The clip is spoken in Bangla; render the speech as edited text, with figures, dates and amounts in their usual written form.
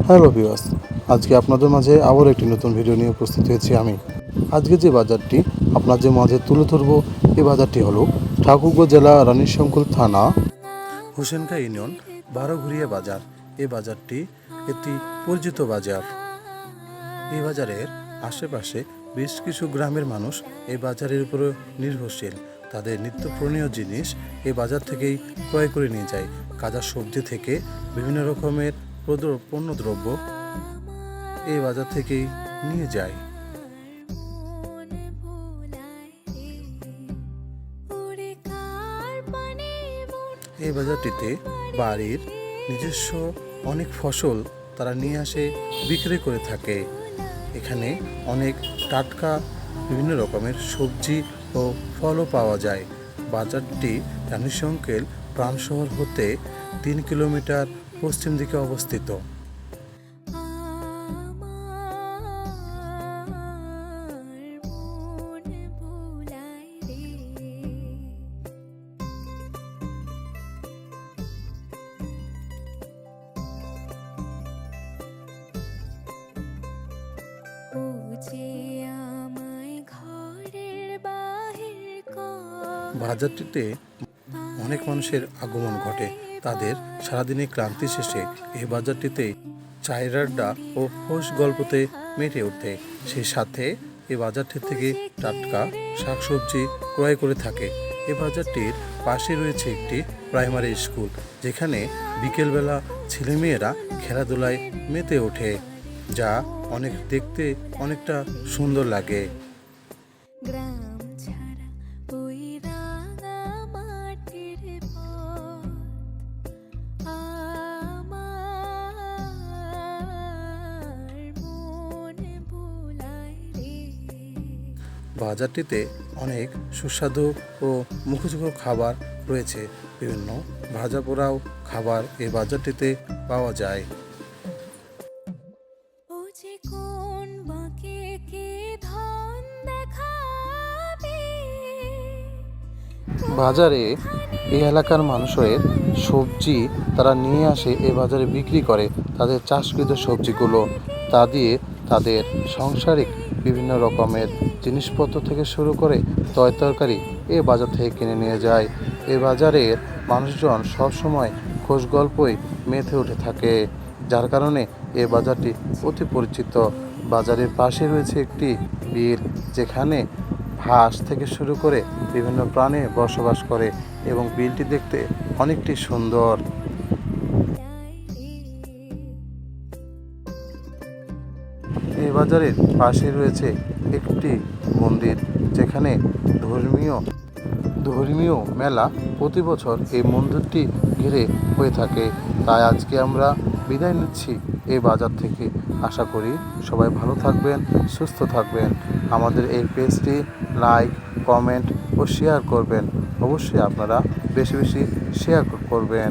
হ্যালো ভিউয়ার্স, আজকে আপনাদের মাঝে আবার একটি নতুন ভিডিও নিয়ে উপস্থিত হয়েছি আমি। আজকে যে বাজারটি আপনাদের মাঝে তুলে ধরব, এই বাজারটি হলো ঠাকুরগাঁও জেলা রানীশংকুল থানা হোসেনখা ইউনিয়ন বারোঘুরিয়া বাজার। এই বাজারটি একটি পরিচিত বাজার। এই বাজারের আশেপাশে বেশ কিছু গ্রামের মানুষ এই বাজারের উপরে নির্ভরশীল। তাদের নিত্য প্রয়োজনীয় জিনিস এই বাজার থেকেই ক্রয় করে নিয়ে যায়। কাঁচা সবজি থেকে বিভিন্ন রকমের পণ্যদ্রব্য এই বাজার থেকেই নিয়ে যায়। এই বাজারটিতে বাড়ির নিজস্ব অনেক ফসল তারা নিয়ে আসে, বিক্রি করে থাকে। এখানে অনেক টাটকা বিভিন্ন রকমের সবজি ও ফলও পাওয়া যায়। বাজারটি রানীশংকুল প্রাণ শহর হতে 3 কিলোমিটার পশ্চিম দিকে অবস্থিত। বাজারটিতে অনেক মানুষের আগমন ঘটে। তাদের সারাদিনের ক্লান্তি শেষে এই বাজারটিতে চায়ের আড্ডা ও হোস গল্পতে মেতে ওঠে। সেই সাথে এই বাজারটি থেকে টাটকা শাকসবজি ক্রয় করে থাকে। এই বাজারটির পাশে রয়েছে একটি প্রাইমারি স্কুল, যেখানে বিকেলবেলা ছেলেমেয়েরা খেলাধুলায় মেতে ওঠে, যা দেখতে অনেকটা সুন্দর লাগে। বাজারটিতে অনেক সুস্বাদু ও মুখরোচক খাবার রয়েছে। বিভিন্ন ভাজা পোড়াও খাবার এই বাজারটিতে পাওয়া যায়। বাজারে এই এলাকার মানুষের সবজি তারা নিয়ে আসে এই বাজারে বিক্রি করে। তাদের চাষকৃত সবজিগুলো তা দিয়ে তাদের সাংসারিক বিভিন্ন রকমের জিনিসপত্র থেকে শুরু করে তরকারি এই বাজার থেকে কিনে নিয়ে যায়। এই বাজারের মানুষজন সবসময় খোশ গল্পই মেতে উঠে থাকে, যার কারণে এই বাজারটি অতি পরিচিত। বাজারের পাশে রয়েছে একটি বিল, যেখানে হাঁস থেকে শুরু করে বিভিন্ন প্রাণী বসবাস করে এবং বিলটি দেখতে অনেকটি সুন্দর। এই বাজারের পাশে রয়েছে একটি মন্দির, যেখানে ধর্মীয় মেলা প্রতি বছর এই মন্দিরটি ঘিরে হয়ে থাকে। তাই আজকে আমরা বিদায় নিচ্ছি এই বাজার থেকে। আশা করি সবাই ভালো থাকবেন, সুস্থ থাকবেন। আমাদের এই পেজটি লাইক, কমেন্ট ও শেয়ার করবেন। অবশ্যই আপনারা বেশি বেশি শেয়ার করবেন।